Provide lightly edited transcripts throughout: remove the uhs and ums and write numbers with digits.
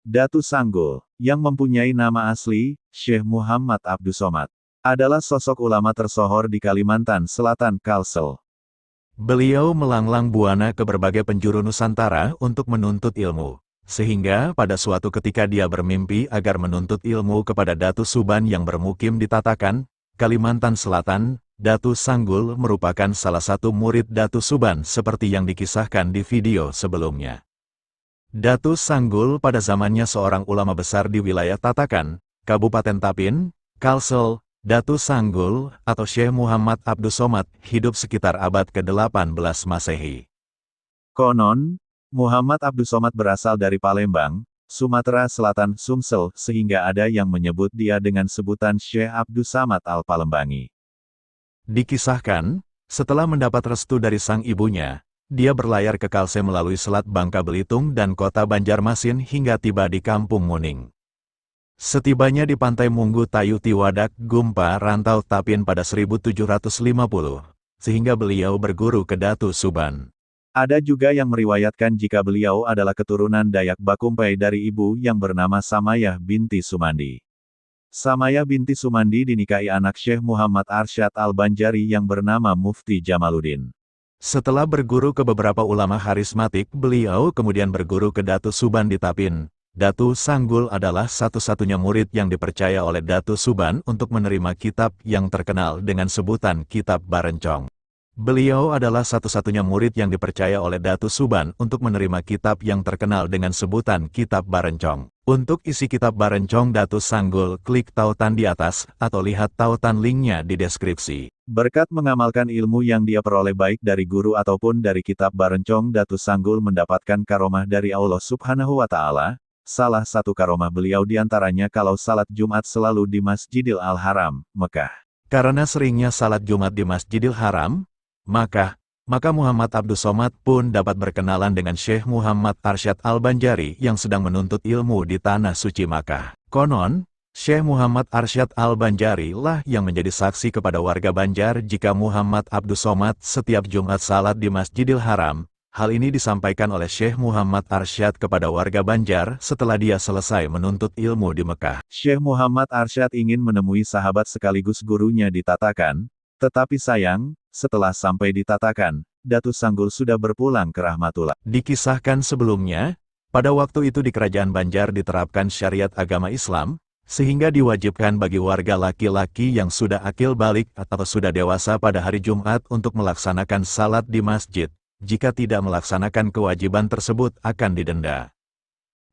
Datu Sanggul, yang mempunyai nama asli, Syekh Muhammad Abdus Somad, adalah sosok ulama tersohor di Kalimantan Selatan, Kalsel. Beliau melanglang buana ke berbagai penjuru Nusantara untuk menuntut ilmu. Sehingga pada suatu ketika dia bermimpi agar menuntut ilmu kepada Datu Suban yang bermukim di Tatakan, Kalimantan Selatan. Datu Sanggul merupakan salah satu murid Datu Suban seperti yang dikisahkan di video sebelumnya. Datu Sanggul pada zamannya seorang ulama besar di wilayah Tatakan, Kabupaten Tapin, Kalsel. Datu Sanggul atau Syekh Muhammad Abdus Somad hidup sekitar abad ke-18 Masehi. Konon, Muhammad Abdus Somad berasal dari Palembang, Sumatera Selatan, Sumsel, sehingga ada yang menyebut dia dengan sebutan Syekh Abdus Samad Al-Palembangi. Dikisahkan, setelah mendapat restu dari sang ibunya, dia berlayar ke Kalsel melalui Selat Bangka Belitung dan kota Banjarmasin hingga tiba di Kampung Muning. Setibanya di pantai Munggu Tayu Tiwadak, Gumpa, Rantau Tapin pada 1750, sehingga beliau berguru ke Datu Suban. Ada juga yang meriwayatkan jika beliau adalah keturunan Dayak Bakumpai dari ibu yang bernama Samayah binti Sumandi. Samayah binti Sumandi dinikahi anak Syekh Muhammad Arsyad Al-Banjari yang bernama Mufti Jamaluddin. Setelah berguru ke beberapa ulama harismatik, beliau kemudian berguru ke Datu Suban di Tapin. Datu Sanggul adalah satu-satunya murid yang dipercaya oleh Datu Suban untuk menerima kitab yang terkenal dengan sebutan Kitab Barencong. Beliau adalah satu-satunya murid yang dipercaya oleh Datu Suban untuk menerima kitab yang terkenal dengan sebutan Kitab Barencong. Untuk isi Kitab Barencong Datu Sanggul, klik tautan di atas, atau lihat tautan linknya di deskripsi. Berkat mengamalkan ilmu yang dia peroleh baik dari guru ataupun dari Kitab Barencong, Datu Sanggul mendapatkan karomah dari Allah Subhanahu wa Ta'ala. Salah satu karomah beliau diantaranya kalau salat Jumat selalu di Masjidil Al-Haram, Mekah. Karena seringnya salat Jumat di Masjidil Haram, maka Muhammad Abdus Somad pun dapat berkenalan dengan Syekh Muhammad Arsyad Al-Banjari yang sedang menuntut ilmu di Tanah Suci Makkah. Konon, Syekh Muhammad Arsyad Al-Banjari lah yang menjadi saksi kepada warga Banjar jika Muhammad Abdus Somad setiap Jumat salat di Masjidil Haram. Hal ini disampaikan oleh Syekh Muhammad Arsyad kepada warga Banjar setelah dia selesai menuntut ilmu di Mekah. Syekh Muhammad Arsyad ingin menemui sahabat sekaligus gurunya di Tatakan, tetapi sayang, setelah sampai di Tatakan, Datu Sanggul sudah berpulang ke rahmatullah. Dikisahkan sebelumnya, pada waktu itu di kerajaan Banjar diterapkan syariat agama Islam, sehingga diwajibkan bagi warga laki-laki yang sudah akil balik atau sudah dewasa pada hari Jumat untuk melaksanakan salat di masjid. Jika tidak melaksanakan kewajiban tersebut akan didenda.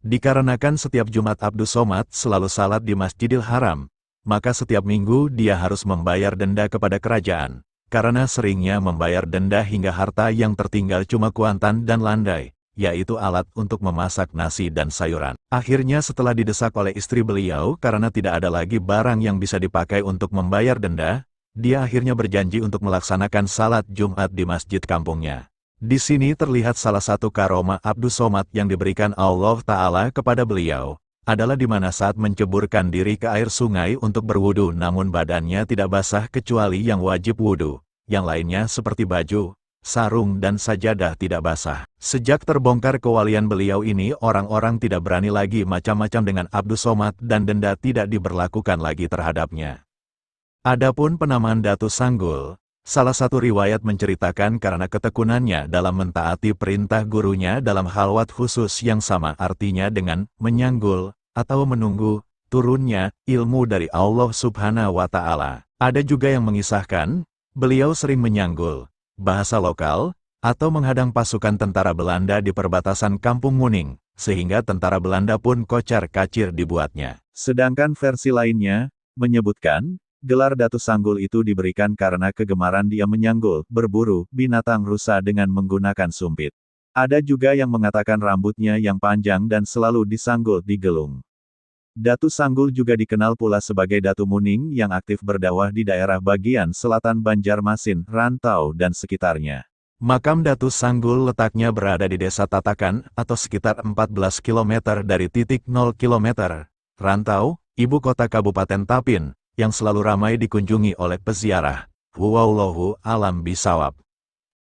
Dikarenakan setiap Jumat Abdus Somad selalu salat di Masjidil Haram, maka setiap minggu dia harus membayar denda kepada kerajaan. Karena seringnya membayar denda hingga harta yang tertinggal cuma kuantan dan landai, yaitu alat untuk memasak nasi dan sayuran. Akhirnya setelah didesak oleh istri beliau karena tidak ada lagi barang yang bisa dipakai untuk membayar denda, dia akhirnya berjanji untuk melaksanakan salat Jumat di masjid kampungnya. Di sini terlihat salah satu karomah Abdus Somad yang diberikan Allah Ta'ala kepada beliau, adalah di mana saat menceburkan diri ke air sungai untuk berwudu namun badannya tidak basah kecuali yang wajib wudu, yang lainnya seperti baju, sarung dan sajadah tidak basah. Sejak terbongkar kewalian beliau ini orang-orang tidak berani lagi macam-macam dengan Abdus Somad dan denda tidak diberlakukan lagi terhadapnya. Adapun penamaan Datu Sanggul, salah satu riwayat menceritakan karena ketekunannya dalam mentaati perintah gurunya dalam halwat khusus yang sama artinya dengan menyanggul atau menunggu turunnya ilmu dari Allah Subhanahu wa Ta'ala. Ada juga yang mengisahkan, beliau sering menyanggul, bahasa lokal, atau menghadang pasukan tentara Belanda di perbatasan Kampung Muning, sehingga tentara Belanda pun kocar-kacir dibuatnya. Sedangkan versi lainnya, menyebutkan, gelar Datu Sanggul itu diberikan karena kegemaran dia menyanggul, berburu, binatang rusa dengan menggunakan sumpit. Ada juga yang mengatakan rambutnya yang panjang dan selalu disanggul di gelung. Datu Sanggul juga dikenal pula sebagai Datu Muning yang aktif berdakwah di daerah bagian selatan Banjarmasin, Rantau dan sekitarnya. Makam Datu Sanggul letaknya berada di Desa Tatakan atau sekitar 14 km dari titik 0 km. Rantau, ibu kota Kabupaten Tapin, yang selalu ramai dikunjungi oleh peziarah. Wallahu a'lam bishawab.